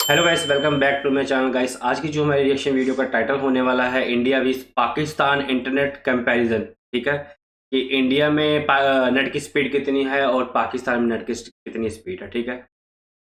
Hello guys, welcome back to my channel guys. आज की जो हमारी रिएक्शन वीडियो का टाइटल होने वाला है India with Pakistan internet comparison. ठीक है कि इंडिया में नेट की स्पीड कितनी है और पाकिस्तान में नेट की कितनी स्पीड है। ठीक है,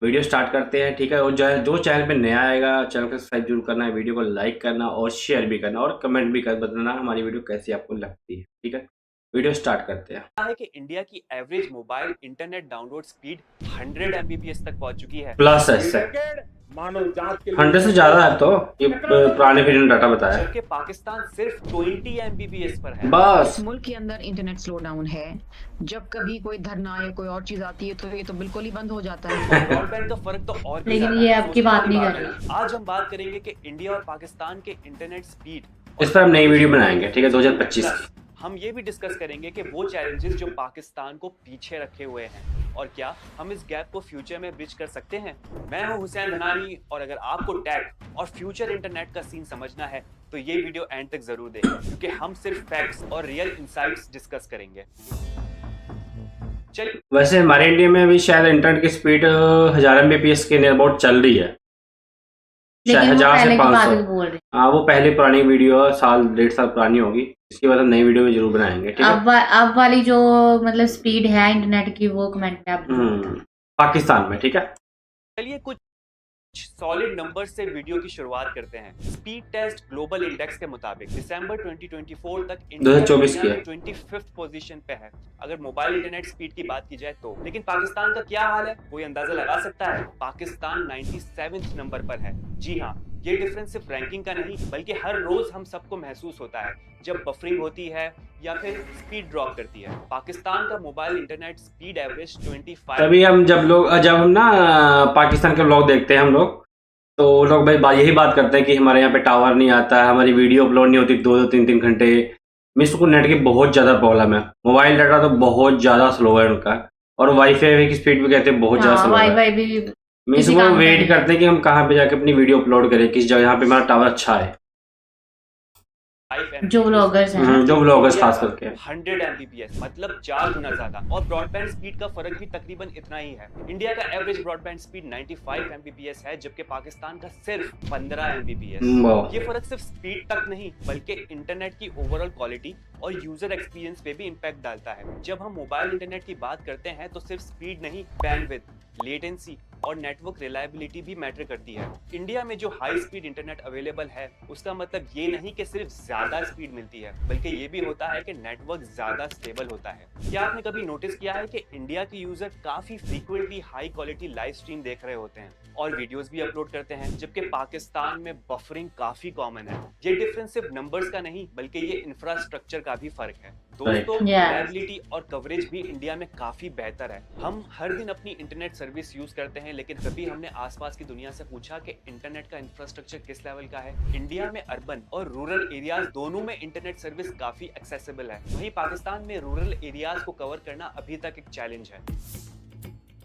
वीडियो स्टार्ट करते हैं। ठीक है, और जो चैनल पे नया आएगा चैनल को सब्सक्राइब जरूर करना है, वीडियो को लाइक करना और शेयर भी करना और कमेंट भी कर बताना हमारी वीडियो कैसी आपको लगती है। ठीक है, वीडियो स्टार्ट करते हैं। है कि इंडिया की average mobile internet download speed 100 Mbps तक पहुंच चुकी है। प्लस है, मानव जात के लिए 100 से ज्यादा है। तो ये पुराने पीरियड डाटा बताया, जबकि पाकिस्तान सिर्फ 20 एमबीपीएस पर है। बस। इस मुल्क के अंदर इंटरनेट स्लो डाउन है। जब कभी कोई धरना या कोई और चीज आती है तो ये तो बिल्कुल ही बंद हो जाता है। ब्रॉडबैंड का फर्क तो और भी लेकिन ज्यादा ये है। आपकी बात नहीं कर रही। आज हम बात करेंगे कि इंडिया और पाकिस्तान के इंटरनेट स्पीड इस पर हम नई वीडियो बनाएंगे। ठीक है, 2025 की। हम ये भी डिस्कस करेंगे कि वो चैलेंजेस जो पाकिस्तान को पीछे रखे हुए हैं और क्या हम इस गैप को फ्यूचर में ब्रिज कर सकते हैं। मैं हूं हुसैन धनानी और अगर आपको टेक और फ्यूचर इंटरनेट का सीन समझना है तो ये वीडियो एंड तक जरूर देखें, क्योंकि हम सिर्फ फैक्ट्स और रियल इंसाइट्स डिस्कस करेंगे। चलिए, वैसे हमारे इंडिया में भी शायद इंटरनेट की स्पीड 1000 mbps के नियर अबाउट चल रही है, शायद लेकिन वो 1000 पहले से की बात 500। भी बोल रहे हाँ, वो पहले पुरानी वीडियो है, साल 1.5 साल पुरानी होगी। इसके बाद हम नई वीडियो में जरूर बनाएंगे। ठीक है, अब वाली जो मतलब स्पीड है इंटरनेट की वो कमेंट में आप पाकिस्तान में। ठीक है, चलिए कुछ सॉलिड नंबर से वीडियो की शुरुआत करते हैं। स्पीड टेस्ट ग्लोबल इंडेक्स के मुताबिक दिसंबर 2024 तक इंडिया 2024 की है। 25th पोजीशन पे है अगर मोबाइल इंटरनेट स्पीड की बात की जाए तो। लेकिन पाकिस्तान का क्या हाल है, कोई अंदाजा लगा सकता है? पाकिस्तान 97वें नंबर पर है। जी हाँ, ये डिफरेंस सिर्फ रैंकिंग का नहीं बल्कि हर रोज हम सबको महसूस होता है जब बफरिंग होती है या फिर स्पीड ड्रॉप करती है। पाकिस्तान का मोबाइल इंटरनेट स्पीड एवरेज 25। तभी हम जब हम ना पाकिस्तान के व्लॉग देखते हैं हम लोग, तो वो लोग भाई यही बात करते हैं कि हमारे यहाँ पे टावर नहीं आता है, हमारी वीडियो अपलोड नहीं होती 2-2 3-3 घंटे। मीन्स को नेट की बहुत ज़्यादा प्रॉब्लम है। मोबाइल डाटा तो बहुत ज़्यादा स्लो है उनका, और वाईफाई की स्पीड भी कहते हैं बहुत ज़्यादा स्लो है। वाईफाई भी मीन्स किसी वो काम का वेट नहीं। करते हैं कि हम कहाँ पे जाके अपनी वीडियो अपलोड करें, किस जगह यहाँ पे हमारा टावर अच्छा है। जो व्लॉगर्स हैं, जो व्लॉगर्स खास करके 100 एमबीपीएस मतलब 4 गुना ज्यादा। और ब्रॉडबैंड स्पीड का फर्क भी तकरीबन इतना ही है। इंडिया का एवरेज ब्रॉडबैंड स्पीड 95 एमबीपीएस है जबकि पाकिस्तान का सिर्फ 15 एमबीपीएस। ये फर्क सिर्फ स्पीड तक नहीं बल्कि इंटरनेट की ओवरऑल क्वालिटी और यूजर एक्सपीरियंस पे भी इम्पैक्ट डालता है। जब हम मोबाइल इंटरनेट की बात करते हैं तो सिर्फ स्पीड नहीं, बैंडविड्थ, लेटेंसी और नेटवर्क रिलायबिलिटी भी मैटर करती है। इंडिया में जो हाई स्पीड इंटरनेट अवेलेबल है उसका मतलब ये नहीं कि सिर्फ ज्यादा स्पीड मिलती है बल्कि ये भी होता है कि नेटवर्क ज्यादा स्टेबल होता है। क्या आपने कभी नोटिस किया है कि इंडिया के यूजर काफी frequently high quality live stream देख रहे होते हैं और वीडियोस भी अपलोड करते हैं, जबकि पाकिस्तान में बफरिंग काफी कॉमन है। ये डिफरेंस सिर्फ नंबर्स का नहीं बल्कि ये इंफ्रास्ट्रक्चर का भी फर्क है। दोस्तों, रिलायबिलिटी और कवरेज भी इंडिया में काफी बेहतर है। हम हर दिन अपनी इंटरनेट सर्विस यूज करते हैं, लेकिन कभी हमने आसपास की दुनिया से पूछा कि इंटरनेट का इंफ्रास्ट्रक्चर किस लेवल का है? इंडिया में अर्बन और रूरल एरियाज दोनों में इंटरनेट सर्विस काफी एक्सेसिबल है। वहीं पाकिस्तान में रूरल एरियाज को कवर करना अभी तक एक चैलेंज है।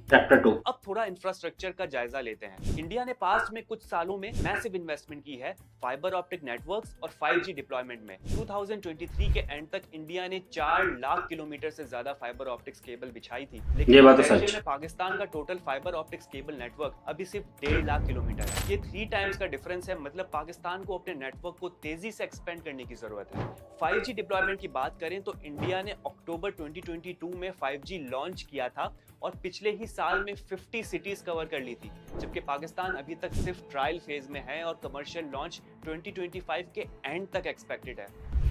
चैप्टर 2। अब थोड़ा इंफ्रास्ट्रक्चर का जायजा लेते हैं। इंडिया ने पास्ट में कुछ सालों में मैसिव इन्वेस्टमेंट की है फाइबर ऑप्टिक नेटवर्क्स और 5G डिप्लॉयमेंट में। 2023 के एंड तक इंडिया ने 4 लाख किलोमीटर से ज्यादा फाइबर ऑप्टिक्स केबल बिछाई थी। लेकिन ये बात तो सच में पाकिस्तान का total fibre optics cable network अभी सिर्फ 1.5 लाख किलोमीटर है। ये 3 टाइम्स का डिफरेंस है। मतलब पाकिस्तान को अपने नेटवर्क को तेजी से एक्सपेंड करने की जरूरत है। 5G डिप्लॉयमेंट की बात करें तो इंडिया ने अक्टूबर 2022 में 5G लॉन्च किया था और पिछले ही साल में 50 सिटीज कवर कर ली थी, जबकि पाकिस्तान अभी तक सिर्फ ट्रायल फेज में है और कमर्शियल लॉन्च 2025 के एंड तक एक्सपेक्टेड है।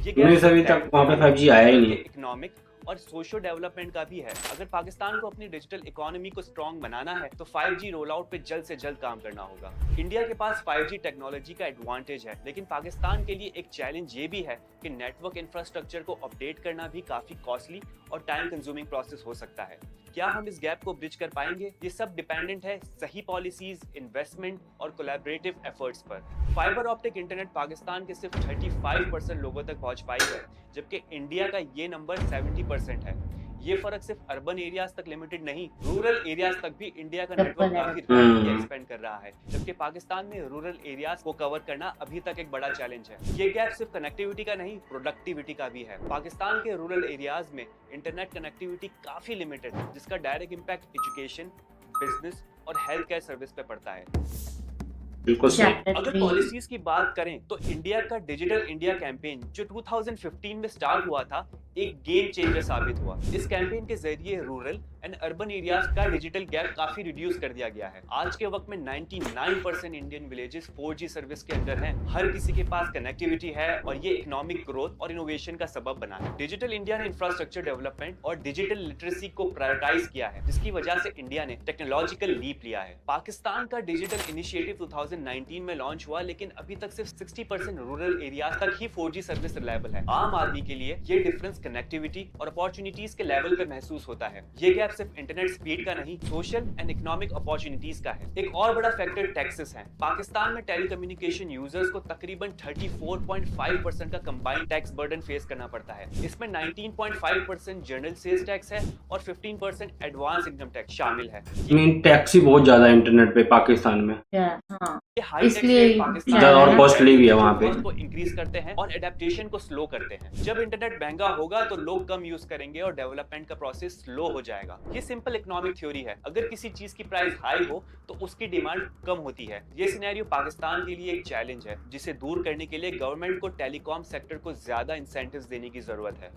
ये अभी तक वहाँ पे 5G आया ही नहीं। इकोनॉमिक और सोशल डेवलपमेंट का भी है। अगर पाकिस्तान को अपनी डिजिटल इकोनॉमी को स्ट्रॉन्ग बनाना है तो 5G रोल आउट पे जल्द से जल्द काम करना होगा। इंडिया के पास 5G टेक्नोलॉजी का एडवांटेज है, लेकिन पाकिस्तान के लिए एक चैलेंज ये भी है कि नेटवर्क इंफ्रास्ट्रक्चर को अपडेट करना भी काफी कॉस्टली और टाइम कंज्यूमिंग प्रोसेस हो सकता है। क्या हम इस गैप को ब्रिज कर पाएंगे? ये सब डिपेंडेंट है सही पॉलिसीज, इन्वेस्टमेंट और कोलैबोरेटिव एफर्ट्स पर। फाइबर ऑप्टिक इंटरनेट पाकिस्तान के सिर्फ 35% लोगों तक पहुंच पाई है, जबकि इंडिया का ये नंबर 70% है। ये फर्क सिर्फ अर्बन एरियाज तक लिमिटेड नहीं, रूरल एरियाज तक भी इंडिया का नेटवर्क काफी रैपिडली एक्सपेंड कर रहा है, जबकि पाकिस्तान में रूरल एरियाज को कवर करना अभी तक एक बड़ा चैलेंज है। ये गैप सिर्फ कनेक्टिविटी का नहीं, प्रोडक्टिविटी का भी है। पाकिस्तान के रूरल एरियाज में इंटरनेट कनेक्टिविटी काफी लिमिटेड है, जिसका डायरेक्ट इम्पैक्ट एजुकेशन, बिजनेस और हेल्थ केयर सर्विस पे पड़ता है। बिल्कुल सही। चैप्टर अगर 3 पॉलिसीज की बात करें तो इंडिया का डिजिटल इंडिया कैंपेन जो 2015 में स्टार्ट हुआ था एक गेम चेंजर साबित हुआ। इस कैंपेन के जरिए रूरल एंड अर्बन एरियाज का डिजिटल गैप काफी रिड्यूस कर दिया गया है। आज के वक्त में 99% इंडियन विलेजेस 4G सर्विस के अंदर हैं। हर किसी के पास कनेक्टिविटी है और ये इकोनॉमिक ग्रोथ और इनोवेशन का सबब बना है। डिजिटल इंडिया ने इंफ्रास्ट्रक्चर डेवलपमेंट और डिजिटल लिटरेसी को प्रायोरिटाइज किया है, जिसकी वजह से इंडिया ने टेक्नोलॉजिकल लीप लिया है। पाकिस्तान का डिजिटल इनिशिएटिव 2019 में लॉन्च हुआ, लेकिन अभी तक सिर्फ 60% रूरल एरियाज तक ही 4G सर्विस रिलायबल है। आम आदमी के लिए ये डिफरेंस कनेक्टिविटी और अपॉर्चुनिटीज के लेवल पे महसूस होता है। ये गैप सिर्फ इंटरनेट स्पीड का नहीं, सोशल एंड इकोनॉमिक अपॉर्चुनिटीज का है। एक और बड़ा फैक्टर टैक्सेस है। पाकिस्तान में टेलीकम्युनिकेशन यूजर्स को तकरीबन 34.5% का कंबाइंड टैक्स बर्डन फेस करना पड़ता है। इसमें 19.5% जनरल सेल्स टैक्स है और 15% एडवांस इनकम टैक्स शामिल है। टैक्स ही बहुत ज्यादा है इंटरनेट पे पाकिस्तान में। हाँ, ये हाई इसलिए टैक्स पाकिस्तान ज्यादा और कॉस्टली भी है वहाँ पे। को इंक्रीज करते हैं और एडेप्टेशन को स्लो करते हैं। जब इंटरनेट महंगा होगा तो लोग कम यूज करेंगे और डेवलपमेंट का प्रोसेस स्लो हो जाएगा। ये सिंपल इकोनॉमिक थ्योरी है। अगर किसी चीज की प्राइस हाई हो तो उसकी डिमांड कम होती है। ये सिनेरियो पाकिस्तान के लिए एक चैलेंज है, जिसे दूर करने के लिए गवर्नमेंट को टेलीकॉम सेक्टर को ज्यादा इंसेंटिव्स देने की जरूरत है।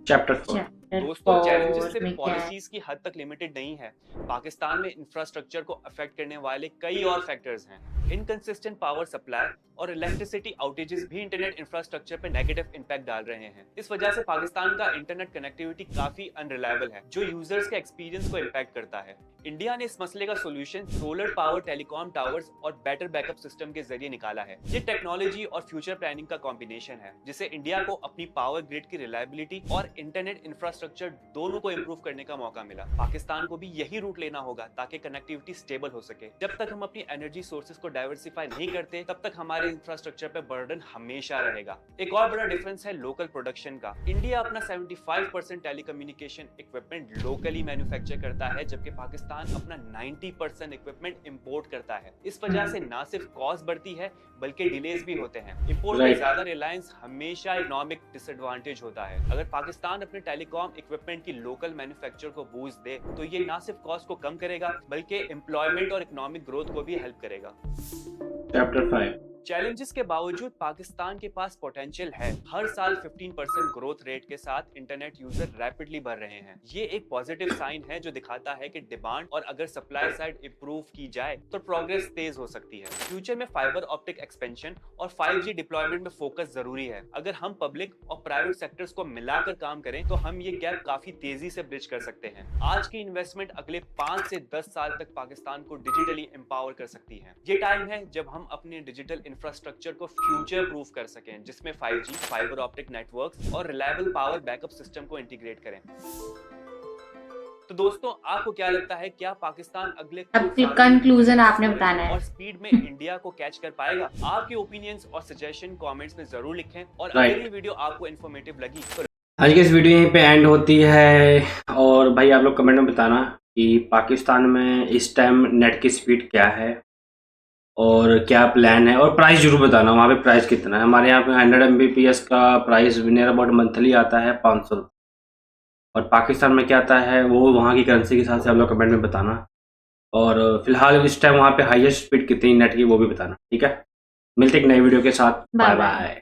चैप्टर 4। दोस्तों, चैलेंजेस सिर्फ में क्या है? पॉलिसीज की हद तक लिमिटेड नहीं है। पाकिस्तान में इंफ्रास्ट्रक्चर को अफेक्ट करने वाले कई और फैक्टर्स हैं। इनकंसिस्टेंट पावर सप्लाई और इलेक्ट्रिसिटी आउटेजेस भी इंटरनेट इंफ्रास्ट्रक्चर पर नेगेटिव इंपैक्ट डाल रहे हैं। इस वजह से पाकिस्तान का इंटरनेट कनेक्टिविटी काफी अनरिलायबल है, जो यूजर्स के एक्सपीरियंस को इंपैक्ट करता है। इंडिया ने इस मसले का solution solar power telecom towers और बेटर बैकअप सिस्टम के जरिए निकाला है। ये टेक्नोलॉजी और फ्यूचर प्लानिंग का कॉम्बिनेशन है, जिससे इंडिया को अपनी पावर ग्रिड की रिलायबिलिटी और इंटरनेट इंफ्रास्ट्रक्चर दोनों को इंप्रूव करने का मौका मिला। पाकिस्तान को भी यही रूट लेना होगा ताकि कनेक्टिविटी स्टेबल हो सके। जब तक हम अपनी एनर्जी सोर्सेज को डाइवर्सिफाई नहीं करते, तब तक हमारे इंफ्रास्ट्रक्चर पे बर्डन हमेशा रहेगा। एक और बड़ा डिफरेंस है लोकल प्रोडक्शन का। इंडिया अपना 75% टेलीकम्युनिकेशन इक्विपमेंट लोकली मैन्युफैक्चर करता है, जबकि पाकिस्तान अपना 90% इक्विपमेंट इंपोर्ट करता है। इस वजह से ना सिर्फ कॉस्ट बढ़ती है, बल्कि डिलेज भी होते हैं। इंपोर्ट पे ज्यादा रिलायंस हमेशा इकोनॉमिक डिसएडवांटेज होता है। अगर पाकिस्तान अपने टेलीकॉम इक्विपमेंट की लोकल मैन्युफैक्चर को बूस्ट दे, तो ये ना सिर्फ कॉस्ट को कम करेगा, बल्कि एम्प्लॉयमेंट और इकोनॉमिक ग्रोथ को भी हेल्प करेगा। चैप्टर 5। चैलेंजेस के बावजूद पाकिस्तान के पास पोटेंशियल है। हर साल 15% ग्रोथ रेट के साथ इंटरनेट यूजर रैपिडली बढ़ रहे हैं। ये एक पॉजिटिव साइन है जो दिखाता है कि डिमांड और अगर सप्लाई साइड इंप्रूव की जाए तो प्रोग्रेस तेज हो सकती है। फ्यूचर में फाइबर ऑप्टिक एक्सपेंशन और 5G डिप्लॉयमेंट में फोकस जरूरी है। अगर हम पब्लिक और प्राइवेट सेक्टर्स को मिलाकर काम करें तो हम ये गैप काफी तेजी से ब्रिज कर सकते हैं। आज की इन्वेस्टमेंट अगले 5 से 10 साल तक पाकिस्तान को डिजिटली एम्पावर कर सकती है। ये टाइम है जब हम अपने डिजिटल इंफ्रास्ट्रक्चर को फ्यूचर प्रूफ कर सकें, जिसमें 5G, फाइबर ऑप्टिक नेटवर्क्स और रिलायबल पावर बैकअप सिस्टम को इंटीग्रेट करें। तो दोस्तों, आपको क्या लगता है, क्या पाकिस्तान अगले अब कंक्लूजन आपने बताना है और स्पीड में इंडिया को कैच कर पाएगा? आपके ओपिनियंस और सजेशन कमेंट्स में जरूर लिखें। और अगर ये वीडियो आपको इन्फॉर्मेटिव लगी तो आज की इस वीडियो यहीं पे एंड होती है। और भाई आप लोग कमेंट में बताना कि पाकिस्तान में इस टाइम नेट की स्पीड क्या है और क्या प्लान है, और प्राइस जरूर बताना वहाँ पे प्राइस कितना है। हमारे यहाँ पे 100 Mbps का प्राइस नियर अबाउट मंथली आता है 500 रुपये, और पाकिस्तान में क्या आता है वो वहाँ की करेंसी के हिसाब से आप लोग कमेंट में बताना। और फिलहाल इस टाइम वहाँ पे हाईएस्ट स्पीड कितनी नेट की वो भी बताना, ठीक है। मिलते एक नई वीडियो के साथ, बाय बाय।